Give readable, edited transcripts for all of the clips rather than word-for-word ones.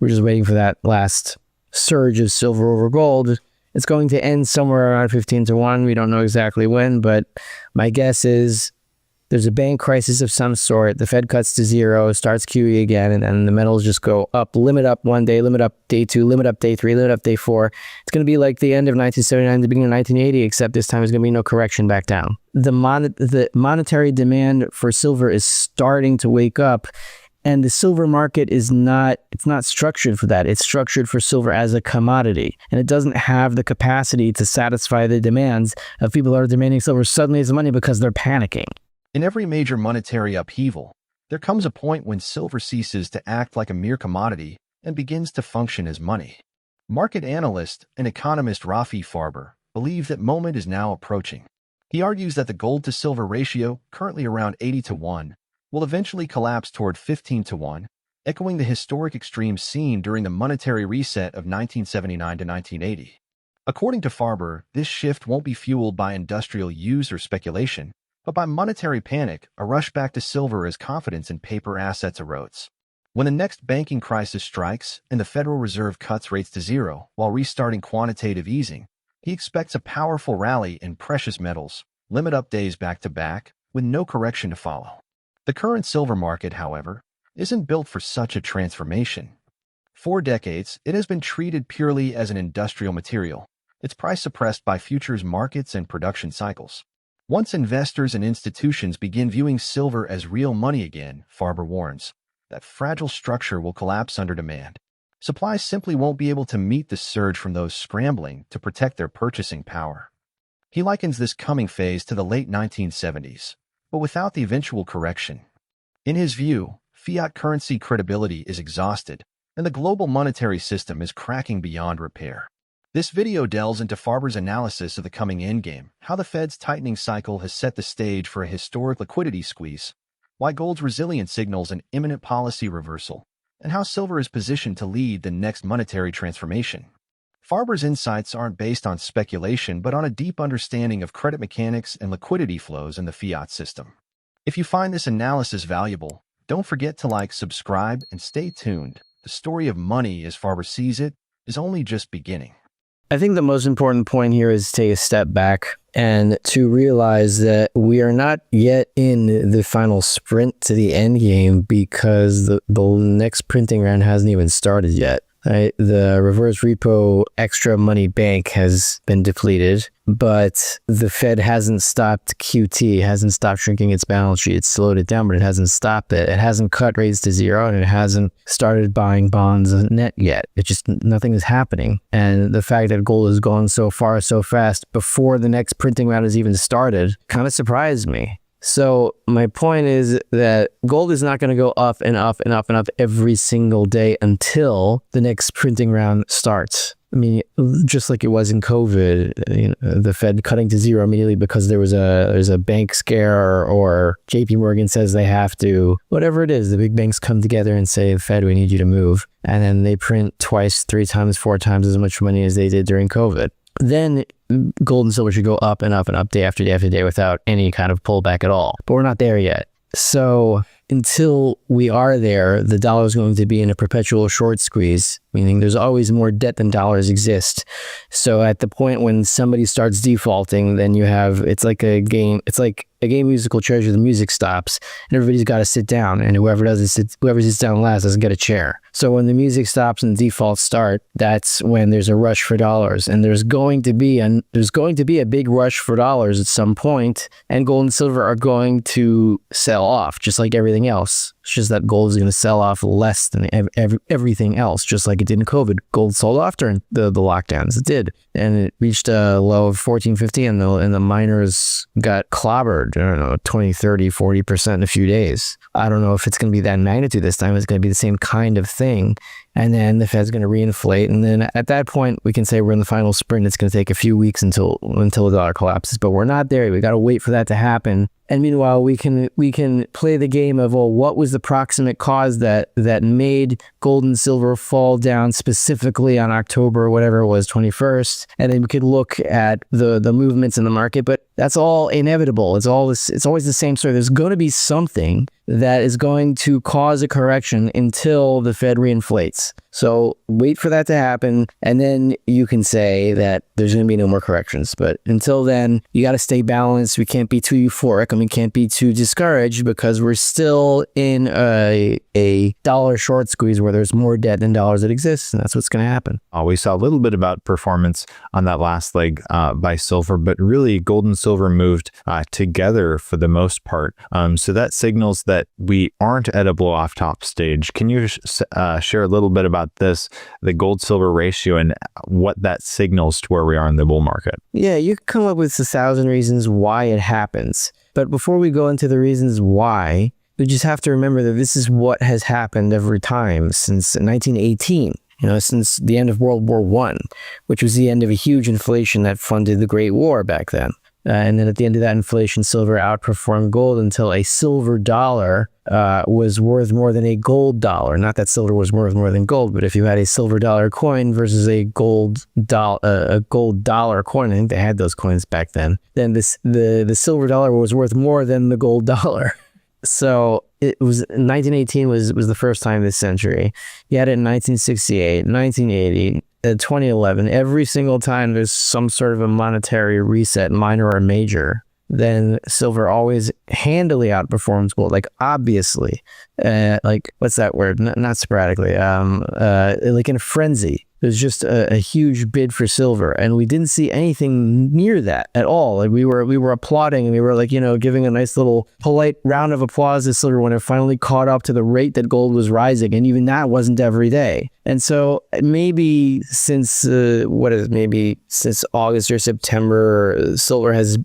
We're just waiting for that last surge of silver over gold. It's going to end somewhere around 15 to 1. We don't know exactly when, but my guess is there's a bank crisis of some sort. The Fed cuts to zero, starts QE again, and then the metals just go up, limit up one day, limit up day 2, limit up day 3, limit up day 4. It's going to be like the end of 1979, the beginning of 1980, except this time there's going to be no correction back down. The monetary demand for silver is starting to wake up, and the silver market is not structured for that. It's structured for silver as a commodity, and it doesn't have the capacity to satisfy the demands of people who are demanding silver suddenly as money because they're panicking. In every major monetary upheaval, there comes a point when silver ceases to act like a mere commodity and begins to function as money. Market analyst and economist Rafi Farber believes that moment is now approaching. He argues that the gold-to-silver ratio, currently around 80 to 1, will eventually collapse toward 15 to 1, echoing the historic extremes seen during the monetary reset of 1979 to 1980. According to Farber, this shift won't be fueled by industrial use or speculation, but by monetary panic, a rush back to silver as confidence in paper assets erodes. When the next banking crisis strikes and the Federal Reserve cuts rates to zero while restarting quantitative easing, he expects a powerful rally in precious metals, limit up days back-to-back, with no correction to follow. The current silver market, however, isn't built for such a transformation. For decades, it has been treated purely as an industrial material, its price suppressed by futures markets and production cycles. Once investors and institutions begin viewing silver as real money again, Farber warns, that fragile structure will collapse under demand. Supply simply won't be able to meet the surge from those scrambling to protect their purchasing power. He likens this coming phase to the late 1970s, but without the eventual correction. In his view, fiat currency credibility is exhausted, and the global monetary system is cracking beyond repair. This video delves into Farber's analysis of the coming endgame, how the Fed's tightening cycle has set the stage for a historic liquidity squeeze, why gold's resilience signals an imminent policy reversal, and how silver is positioned to lead the next monetary transformation. Farber's insights aren't based on speculation but on a deep understanding of credit mechanics and liquidity flows in the fiat system. If you find this analysis valuable, don't forget to like, subscribe, and stay tuned. The story of money, as Farber sees it, is only just beginning. I think the most important point here is to take a step back and to realize that we are not yet in the final sprint to the end game because the next printing round hasn't even started yet. Right? The reverse repo extra money bank has been depleted, but the Fed hasn't stopped QT, hasn't stopped shrinking its balance sheet. It's slowed it down, but it hasn't stopped it. It hasn't cut rates to zero, and it hasn't started buying bonds net yet. It just, nothing is happening. And the fact that gold has gone so far so fast before the next printing round has even started kind of surprised me. So my point is that gold is not going to go up and up and up and up every single day until the next printing round starts. I mean, just like it was in COVID, the Fed cutting to zero immediately because there's a bank scare or JP Morgan says they have to, whatever it is, the big banks come together and say, Fed, we need you to move. And then they print twice, 3 times, 4 times as much money as they did during COVID. Then gold and silver should go up and up and up day after day after day without any kind of pullback at all. But we're not there yet. So until we are there, the dollar is going to be in a perpetual short squeeze, meaning there's always more debt than dollars exist. So at the point when somebody starts defaulting, then you have, it's like a game musical chairs where the music stops and everybody's got to sit down, and whoever sits down last doesn't get a chair. So when the music stops and the defaults start, that's when there's a rush for dollars, and there's going to be a big rush for dollars at some point, and gold and silver are going to sell off just like everything else. It's just that gold is going to sell off less than everything else, just like it did in COVID. Gold sold off during the lockdowns. It did. And it reached a low of 1450, and the miners got clobbered, I don't know, 20, 30, 40% in a few days. I don't know if it's going to be that magnitude this time. It's going to be the same kind of thing. And then the Fed's going to reinflate. And then at that point, we can say we're in the final sprint. It's going to take a few weeks until the dollar collapses. But we're not there. We got to wait for that to happen. And meanwhile, we can play the game of, well, what was the proximate cause that made gold and silver fall down specifically on October, whatever it was, 21st. And then we could look at the movements in the market. But that's all inevitable. It's always the same story. There's going to be something that is going to cause a correction until the Fed reinflates. So wait for that to happen, and then you can say that there's going to be no more corrections. But until then, you got to stay balanced. We can't be too euphoric, and we can't be too discouraged, because we're still in a dollar short squeeze where there's more debt than dollars that exist, and that's what's going to happen. We saw a little bit about performance on that last leg by silver, but really gold and silver moved together for the most part. So that signals that we aren't at a blow-off top stage. Can you share a little bit about this, the gold-silver ratio, and what that signals to where we are in the bull market? Yeah, you can come up with 1,000 reasons why it happens. But before we go into the reasons why, we just have to remember that this is what has happened every time since 1918. Since the end of World War I, which was the end of a huge inflation that funded the Great War back then. And then at the end of that inflation, silver outperformed gold until a silver dollar was worth more than a gold dollar. Not that silver was worth more than gold, but if you had a silver dollar coin versus a gold dollar coin, I think they had those coins back then the silver dollar was worth more than the gold dollar. So it was 1918 was the first time this century. You had it in 1968, 1980. 2011, every single time there's some sort of a monetary reset, minor or major, then silver always handily outperforms gold. Like, obviously, what's that word? Not sporadically. Like in a frenzy. There's just a huge bid for silver, and we didn't see anything near that at all. Like we were applauding, and we were giving a nice little polite round of applause to silver when it finally caught up to the rate that gold was rising, and even that wasn't every day. And so maybe since August or September, silver has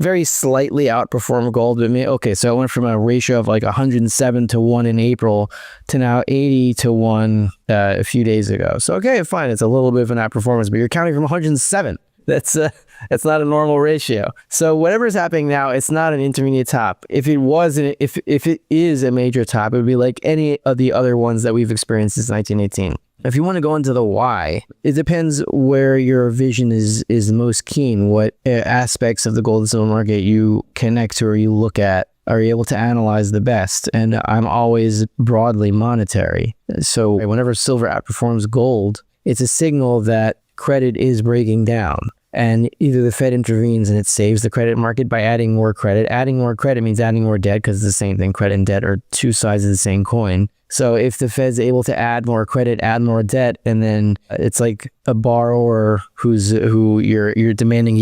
very slightly outperformed gold. But so it went from a ratio of 107 to 1 in April to now 80 to 1 a few days ago. So fine, it's a little bit of an outperformance, but you're counting from 107. That's not a normal ratio. So whatever is happening now, it's not an intermediate top. If it is a major top, it would be like any of the other ones that we've experienced since 1918. If you want to go into the why, it depends where your vision is most keen, what aspects of the gold and silver market you connect to or you look at, are you able to analyze the best? And I'm always broadly monetary. So whenever silver outperforms gold, it's a signal that credit is breaking down. And either the Fed intervenes and it saves the credit market by adding more credit. Adding more credit means adding more debt, because it's the same thing. Credit and debt are two sides of the same coin. So if the Fed's able to add more credit, add more debt, and then it's like a borrower who you're demanding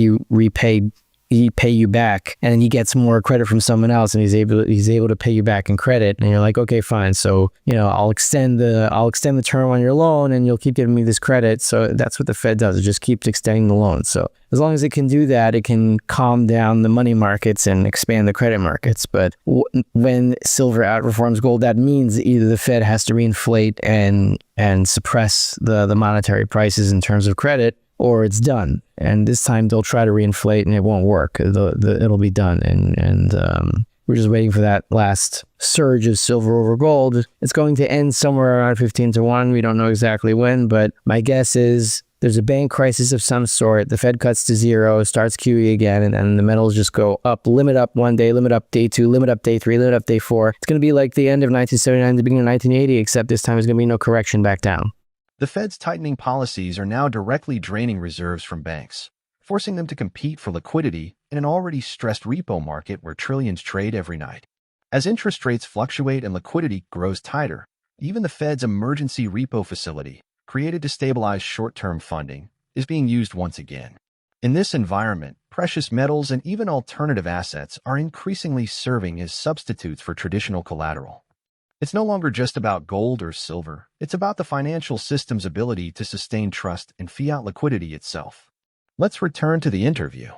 he pay you back, and he gets more credit from someone else, and he's able to pay you back in credit, and you're like, okay, fine. So I'll extend the term on your loan, and you'll keep giving me this credit. So that's what the Fed does. It just keeps extending the loan. So as long as it can do that, it can calm down the money markets and expand the credit markets. But when silver outperforms gold, that means either the Fed has to reinflate and suppress the monetary prices in terms of credit, or it's done. And this time they'll try to reinflate and it won't work. It'll be done. And we're just waiting for that last surge of silver over gold. It's going to end somewhere around 15 to 1. We don't know exactly when, but my guess is there's a bank crisis of some sort. The Fed cuts to zero, starts QE again, and then the metals just go up. Limit up one day, limit up day 2, limit up day 3, limit up day 4. It's going to be like the end of 1979, the beginning of 1980, except this time there's going to be no correction back down. The Fed's tightening policies are now directly draining reserves from banks, forcing them to compete for liquidity in an already stressed repo market where trillions trade every night. As interest rates fluctuate and liquidity grows tighter, even the Fed's emergency repo facility, created to stabilize short-term funding, is being used once again. In this environment, precious metals and even alternative assets are increasingly serving as substitutes for traditional collateral. It's no longer just about gold or silver. It's about the financial system's ability to sustain trust and fiat liquidity itself. Let's return to the interview.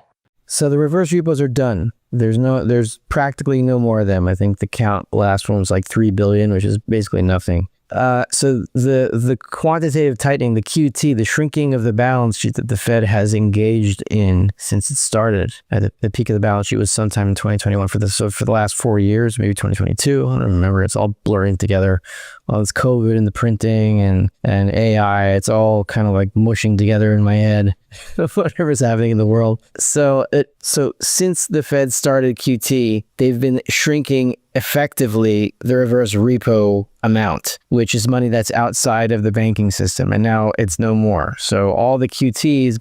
So the reverse repos are done. There's practically no more of them. I think the last one was like 3 billion, which is basically nothing. So the quantitative tightening, the QT, the shrinking of the balance sheet that the Fed has engaged in since it started at the peak of the balance sheet was sometime in 2021 for the last 4 years, maybe 2022. I don't remember. It's all blurring together. All this COVID and the printing and AI, it's all kind of like mushing together in my head. whatever's happening in the world. So since the Fed started QT, they've been shrinking effectively the reverse repo amount, which is money that's outside of the banking system. And now it's no more. So all the QT is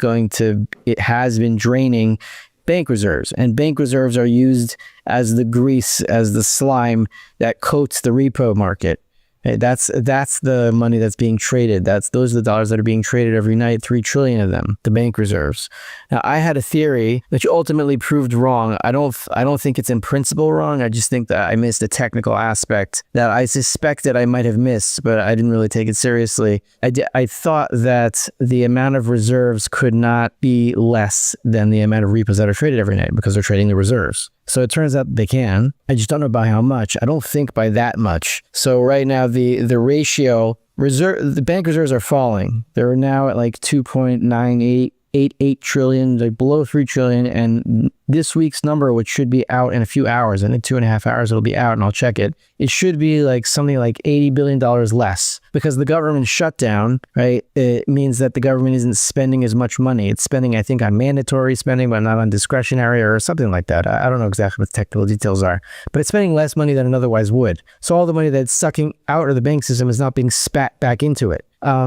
it has been draining bank reserves, and bank reserves are used as the grease, as the slime that coats the repo market. That's the money that's being traded. Those are the dollars that are being traded every night, 3 trillion of them, the bank reserves. Now, I had a theory which ultimately proved wrong. I don't think it's in principle wrong. I just think that I missed a technical aspect that I suspected I might have missed, but I didn't really take it seriously. I thought that the amount of reserves could not be less than the amount of repos that are traded every night because they're trading the reserves. So it turns out they can. I just don't know by how much. I don't think by that much. So right now the ratio the bank reserves are falling. They're now at like 2.9888 trillion, like below 3 trillion. And this week's number, which should be out in a few hours, and in 2.5 hours it'll be out, and I'll check it. It should be like something like $80 billion less, because the government shutdown, right? It means that the government isn't spending as much money. It's spending, I think, on mandatory spending, but not on discretionary or something like that. I don't know exactly what the technical details are, but it's spending less money than it otherwise would. So all the money that's sucking out of the bank system is not being spat back into it.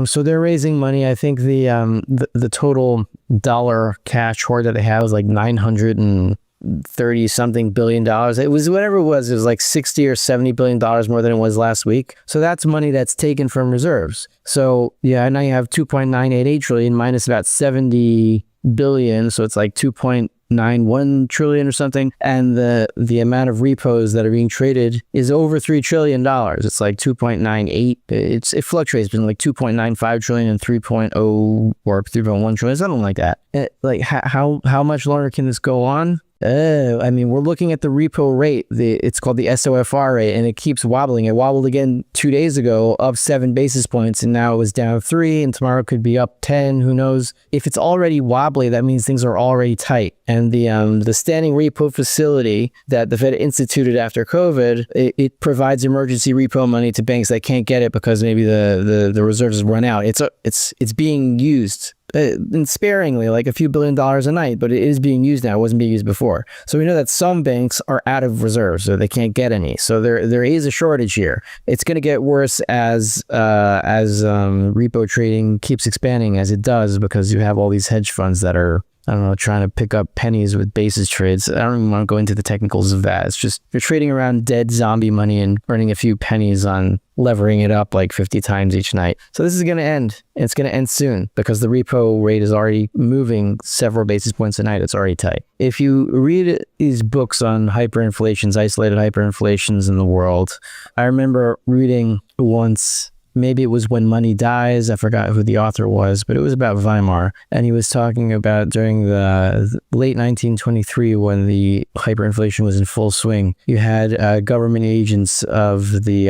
So they're raising money. I think the total dollar cash hoard that they have is like $930 something billion. It was whatever it was like $60 or $70 billion more than it was last week. So that's money that's taken from reserves. So yeah, now you have 2.988 trillion minus about 70 billion. So it's like 2.91 trillion or something. And the amount of repos that are being traded is over $3 trillion. It's like 2.98. It fluctuates between like 2.95 trillion and 3.0 or 3.1 trillion, something like that. Like how much longer can this go on? I mean, we're looking at the repo rate. It's called the SOFR rate, and it keeps wobbling. It wobbled again 2 days ago, up 7 basis points, and now it was down 3, and tomorrow could be up 10. Who knows? If it's already wobbly, that means things are already tight. And the standing repo facility that the Fed instituted after COVID, it provides emergency repo money to banks that can't get it because maybe the reserves run out. It's being used. And sparingly, like a few $1 billion a night, but it is being used now. It wasn't being used before. So we know that some banks are out of reserves, so they can't get any. So there is a shortage here. It's going to get worse as repo trading keeps expanding, as it does, because you have all these hedge funds that are, I don't know, trying to pick up pennies with basis trades. I don't even want to go into the technicals of that. It's just you're trading around dead zombie money and earning a few pennies on levering it up like 50 times each night. So this is going to end. And it's going to end soon because the repo rate is already moving several basis points a night. It's already tight. If you read these books on hyperinflations, isolated hyperinflations in the world, I remember reading once, maybe it was When Money Dies. I forgot who the author was, but it was about Weimar. And he was talking about during the late 1923, when the hyperinflation was in full swing, you had government agents of the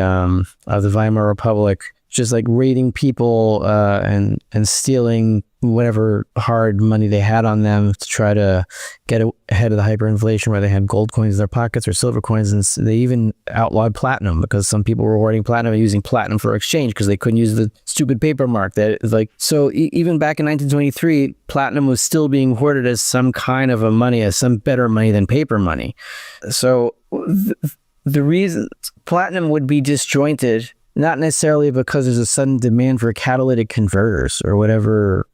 Weimar Republic just like raiding people and stealing whatever hard money they had on them to try to get ahead of the hyperinflation, where they had gold coins in their pockets or silver coins. And they even outlawed platinum because some people were hoarding platinum and using platinum for exchange because they couldn't use the stupid paper mark. So even back in 1923, platinum was still being hoarded as some kind of a money, as some better money than paper money. So the reason platinum would be disjointed, not necessarily because there's a sudden demand for catalytic converters or whatever,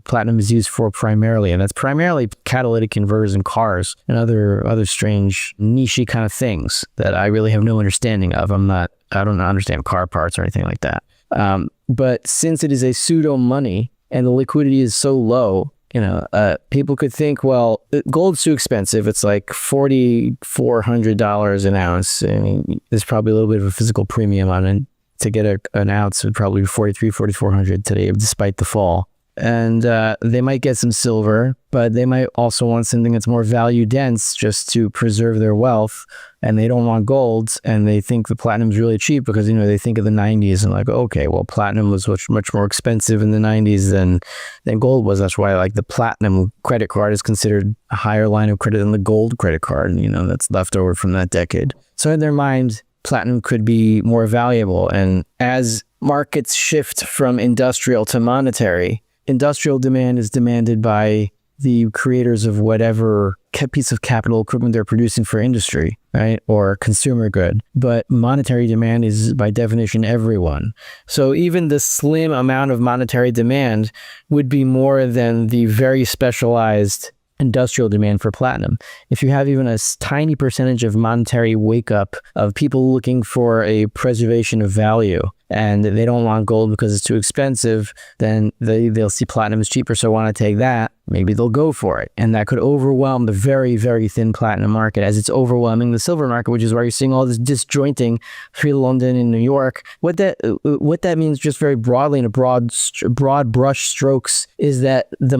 platinum is used for primarily. And that's primarily catalytic converters in cars and other strange niche-y kind of things that I really have no understanding of. I don't understand car parts or anything like that. But since it is a pseudo money and the liquidity is so low, people could think, well, gold's too expensive. It's like $4,400 an ounce. I mean, there's probably a little bit of a physical premium on it. To get an ounce would probably be $4,400 today, despite the fall. And they might get some silver, but they might also want something that's more value dense just to preserve their wealth. And they don't want gold, and they think the platinum is really cheap because, they think of the 90s and like, okay, well, platinum was much more expensive in the 90s than gold was. That's why like the platinum credit card is considered a higher line of credit than the gold credit card. And, that's left over from that decade. So in their mind, platinum could be more valuable. And as markets shift from industrial to monetary, industrial demand is demanded by the creators of whatever piece of capital equipment they're producing for industry, right? Or consumer good. But monetary demand is by definition everyone. So even the slim amount of monetary demand would be more than the very specialized industrial demand for platinum. If you have even a tiny percentage of monetary wake up of people looking for a preservation of value and they don't want gold because it's too expensive, then they'll see platinum is cheaper, so want to take that. Maybe they'll go for it. And that could overwhelm the very, very thin platinum market as it's overwhelming the silver market, which is why you're seeing all this disjointing through London and New York. What that means just very broadly in a broad brush strokes is that the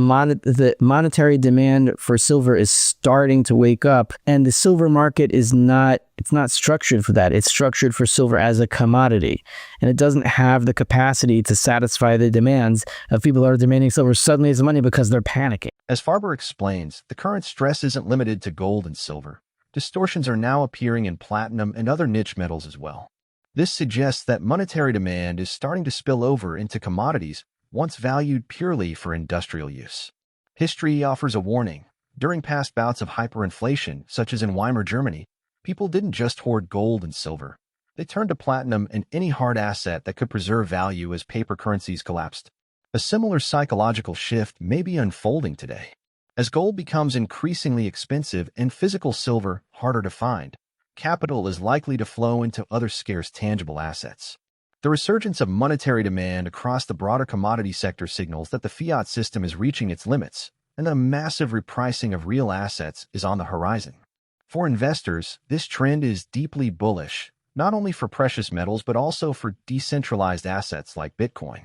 monetary demand for silver is starting to wake up, and the silver market is not structured for that. It's structured for silver as a commodity, and it doesn't have the capacity to satisfy the demands of people who are demanding silver suddenly as money because they're panicking. As Farber explains, the current stress isn't limited to gold and silver. Distortions are now appearing in platinum and other niche metals as well. This suggests that monetary demand is starting to spill over into commodities once valued purely for industrial use. History offers a warning. During past bouts of hyperinflation, such as in Weimar Germany, people didn't just hoard gold and silver. They turned to platinum and any hard asset that could preserve value as paper currencies collapsed. A similar psychological shift may be unfolding today. As gold becomes increasingly expensive and physical silver harder to find, capital is likely to flow into other scarce tangible assets. The resurgence of monetary demand across the broader commodity sector signals that the fiat system is reaching its limits, and a massive repricing of real assets is on the horizon. For investors, this trend is deeply bullish, not only for precious metals but also for decentralized assets like Bitcoin.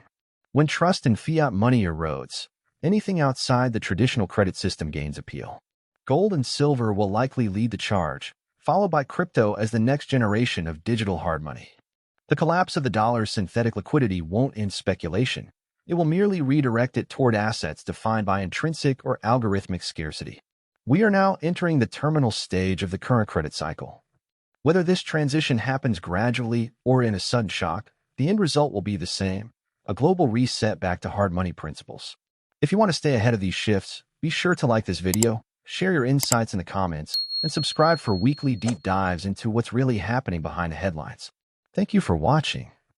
When trust in fiat money erodes, anything outside the traditional credit system gains appeal. Gold and silver will likely lead the charge, followed by crypto as the next generation of digital hard money. The collapse of the dollar's synthetic liquidity won't end speculation. It will merely redirect it toward assets defined by intrinsic or algorithmic scarcity. We are now entering the terminal stage of the current credit cycle. Whether this transition happens gradually or in a sudden shock, the end result will be the same: a global reset back to hard money principles. If you want to stay ahead of these shifts, be sure to like this video, share your insights in the comments, and subscribe for weekly deep dives into what's really happening behind the headlines. Thank you for watching.